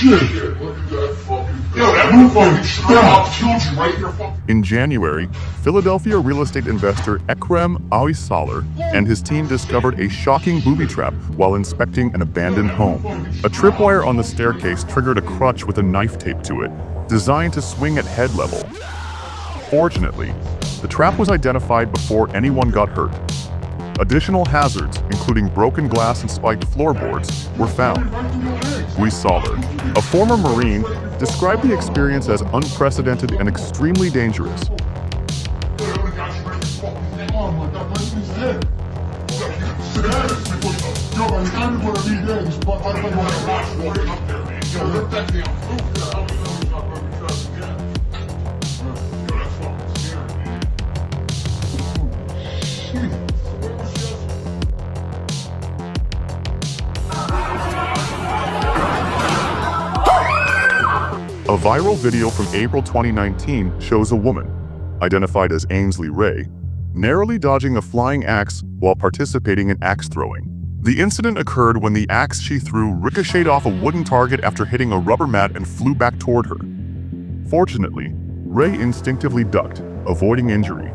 shit! Look at that fucking thing. Yo, that roof fucking shot killed you right in your fucking... In January, Philadelphia real estate investor Ekrem Aysalar and his team discovered a shocking booby trap while inspecting an abandoned home. A tripwire on the staircase triggered a crutch with a knife taped to it, designed to swing at head level. Fortunately, the trap was identified before anyone got hurt. Additional hazards, including broken glass and spiked floorboards, were found. Aysalar, a former Marine, described the experience as unprecedented and extremely dangerous. A viral video from April 2019 shows a woman, identified as Ainsley Ray, narrowly dodging a flying axe while participating in axe throwing. The incident occurred when the axe she threw ricocheted off a wooden target after hitting a rubber mat and flew back toward her. Fortunately, Ray instinctively ducked, avoiding injury.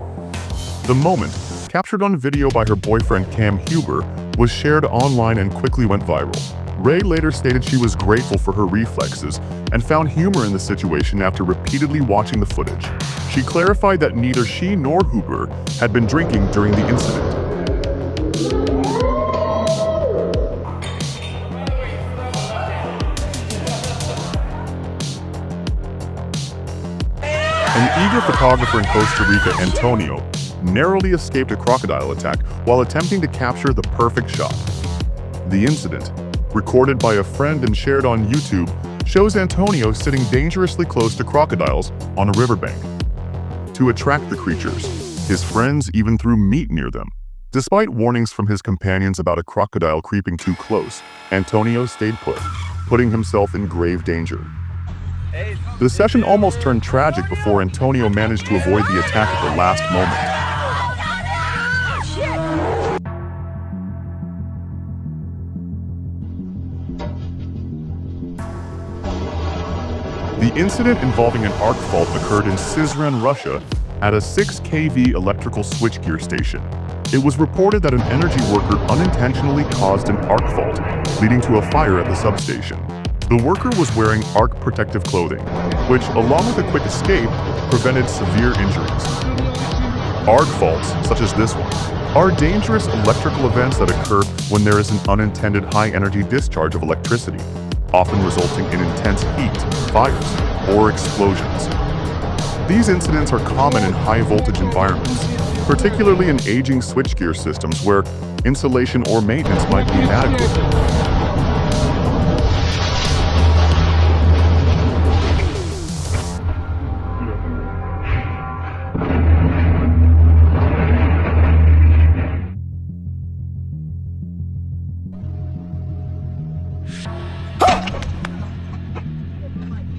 The moment, captured on video by her boyfriend Cam Huber, was shared online and quickly went viral. Ray later stated she was grateful for her reflexes and found humor in the situation after repeatedly watching the footage. She clarified that neither she nor Huber had been drinking during the incident. An eager photographer in Costa Rica, Antonio, narrowly escaped a crocodile attack while attempting to capture the perfect shot. The incident, recorded by a friend and shared on YouTube, shows Antonio sitting dangerously close to crocodiles on a riverbank. To attract the creatures, his friends even threw meat near them. Despite warnings from his companions about a crocodile creeping too close, Antonio stayed put, putting himself in grave danger. The session almost turned tragic before Antonio managed to avoid the attack at the last moment. The incident involving an arc fault occurred in Syzran, Russia, at a 6 kV electrical switchgear station. It was reported that an energy worker unintentionally caused an arc fault, leading to a fire at the substation. The worker was wearing arc protective clothing, which, along with a quick escape, prevented severe injuries. Arc faults, such as this one, are dangerous electrical events that occur when there is an unintended high-energy discharge of electricity, often resulting in intense heat, fires, or explosions. These incidents are common in high-voltage environments, particularly in aging switchgear systems where insulation or maintenance might be inadequate.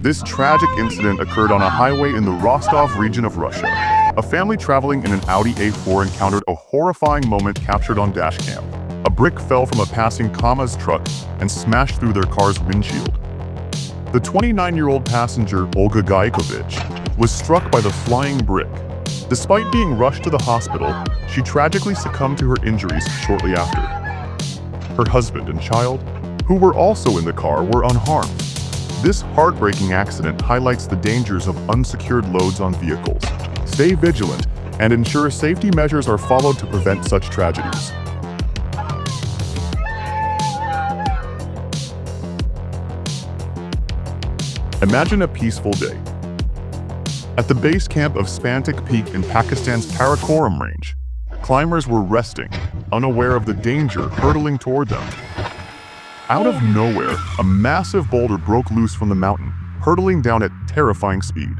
This tragic incident occurred on a highway in the Rostov region of Russia. A family traveling in an Audi A4 encountered a horrifying moment captured on dashcam. A brick fell from a passing Kamaz truck and smashed through their car's windshield. The 29-year-old passenger, Olga Gaikovich, was struck by the flying brick. Despite being rushed to the hospital, she tragically succumbed to her injuries shortly after. Her husband and child, who were also in the car, were unharmed. This heartbreaking accident highlights the dangers of unsecured loads on vehicles. Stay vigilant and ensure safety measures are followed to prevent such tragedies. Imagine a peaceful day. At the base camp of Spantik Peak in Pakistan's Karakoram range, climbers were resting, unaware of the danger hurtling toward them. Out of nowhere, a massive boulder broke loose from the mountain, hurtling down at terrifying speed.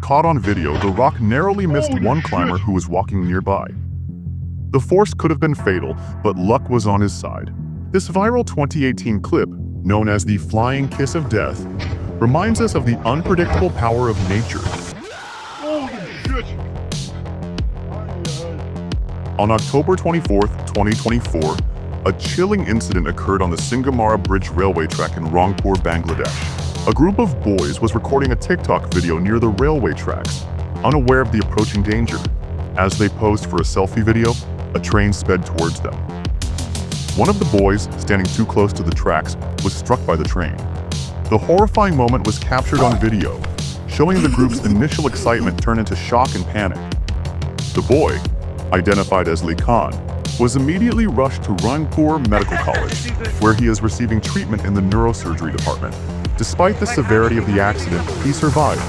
Caught on video, the rock narrowly missed one climber who was walking nearby. The force could have been fatal, but luck was on his side. This viral 2018 clip, known as the Flying Kiss of Death, reminds us of the unpredictable power of nature. On October 24, 2024, a chilling incident occurred on the Singamara Bridge railway track in Rangpur, Bangladesh. A group of boys was recording a TikTok video near the railway tracks, unaware of the approaching danger. As they posed for a selfie video, a train sped towards them. One of the boys, standing too close to the tracks, was struck by the train. The horrifying moment was captured on video, showing the group's initial excitement turn into shock and panic. The boy, identified as Li Khan, was immediately rushed to Rangpur Medical College, where he is receiving treatment in the neurosurgery department. Despite the severity of the accident, he survived.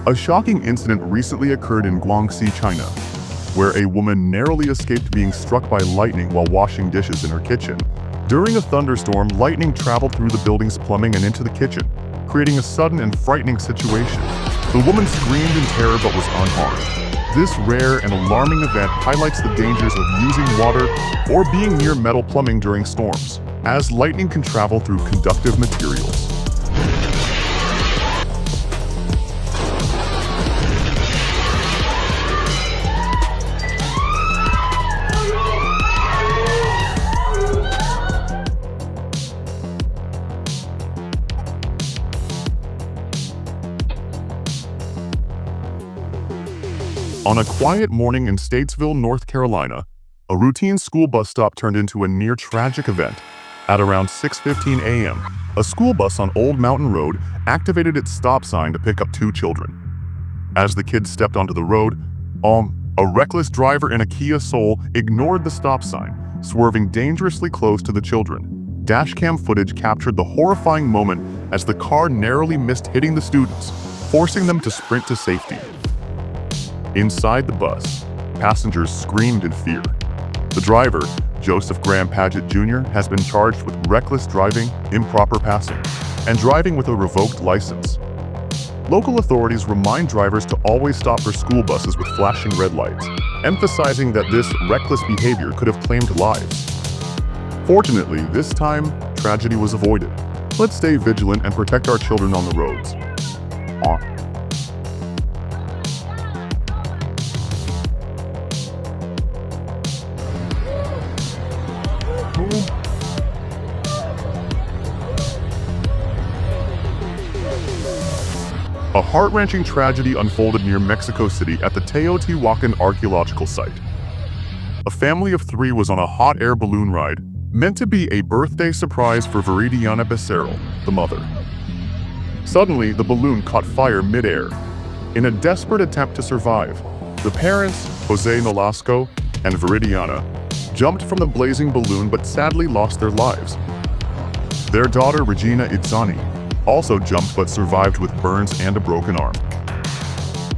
A shocking incident recently occurred in Guangxi, China, where a woman narrowly escaped being struck by lightning while washing dishes in her kitchen. During a thunderstorm, lightning traveled through the building's plumbing and into the kitchen, creating a sudden and frightening situation. The woman screamed in terror but was unharmed. This rare and alarming event highlights the dangers of using water or being near metal plumbing during storms, as lightning can travel through conductive materials. On a quiet morning in Statesville, North Carolina, a routine school bus stop turned into a near-tragic event. At around 6:15 a.m., a school bus on Old Mountain Road activated its stop sign to pick up two children. As the kids stepped onto the road, a reckless driver in a Kia Soul ignored the stop sign, swerving dangerously close to the children. Dashcam footage captured the horrifying moment as the car narrowly missed hitting the students, forcing them to sprint to safety. Inside the bus, passengers screamed in fear. The driver, Joseph Graham Paget Jr., has been charged with reckless driving, improper passing, and driving with a revoked license. Local authorities remind drivers to always stop for school buses with flashing red lights, emphasizing that this reckless behavior could have claimed lives. Fortunately, this time, tragedy was avoided. Let's stay vigilant and protect our children on the roads. A heart-wrenching tragedy unfolded near Mexico City at the Teotihuacan archaeological site. A family of 3 was on a hot air balloon ride, meant to be a birthday surprise for Viridiana Becerril, the mother. Suddenly, the balloon caught fire mid-air. In a desperate attempt to survive, the parents, Jose Nolasco and Viridiana, jumped from the blazing balloon but sadly lost their lives. Their daughter, Regina Itzani, also jumped but survived with burns and a broken arm.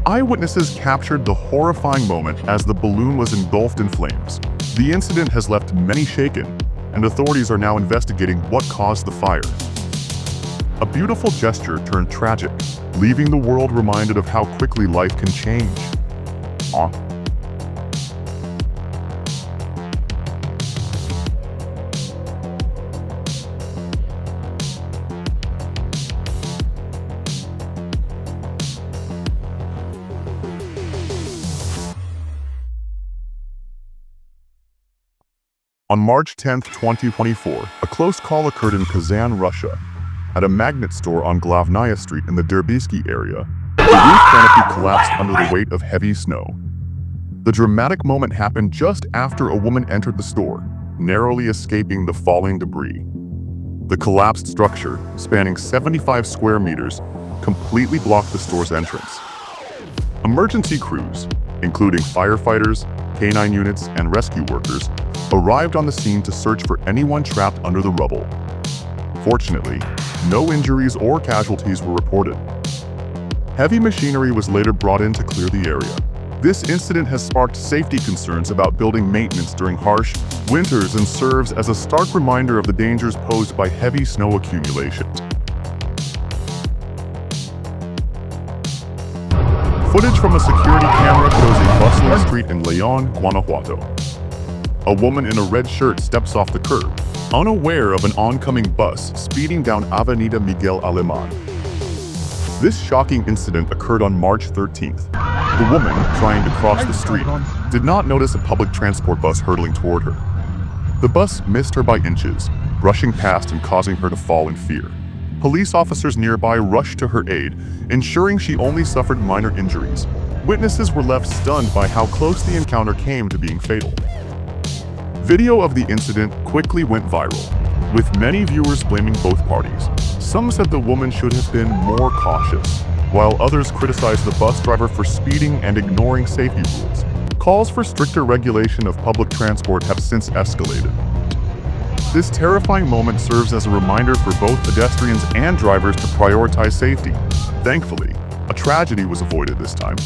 Eyewitnesses captured the horrifying moment as the balloon was engulfed in flames. The incident has left many shaken, and authorities are now investigating what caused the fire. A beautiful gesture turned tragic, leaving the world reminded of how quickly life can change. On March 10, 2024, a close call occurred in Kazan, Russia. At a magnet store on Glavnaya Street in the Derbysky area, the roof canopy collapsed under the weight of heavy snow. The dramatic moment happened just after a woman entered the store, narrowly escaping the falling debris. The collapsed structure, spanning 75 square meters, completely blocked the store's entrance. Emergency crews, including firefighters, K9 units, and rescue workers, arrived on the scene to search for anyone trapped under the rubble. Fortunately, no injuries or casualties were reported. Heavy machinery was later brought in to clear the area. This incident has sparked safety concerns about building maintenance during harsh winters and serves as a stark reminder of the dangers posed by heavy snow accumulation. Footage from a security camera shows a bustling street in León, Guanajuato. A woman in a red shirt steps off the curb, unaware of an oncoming bus speeding down Avenida Miguel Alemán. This shocking incident occurred on March 13th. The woman, trying to cross the street, did not notice a public transport bus hurtling toward her. The bus missed her by inches, brushing past and causing her to fall in fear. Police officers nearby rushed to her aid, ensuring she only suffered minor injuries. Witnesses were left stunned by how close the encounter came to being fatal. Video of the incident quickly went viral, with many viewers blaming both parties. Some said the woman should have been more cautious, while others criticized the bus driver for speeding and ignoring safety rules. Calls for stricter regulation of public transport have since escalated. This terrifying moment serves as a reminder for both pedestrians and drivers to prioritize safety. Thankfully, a tragedy was avoided this time.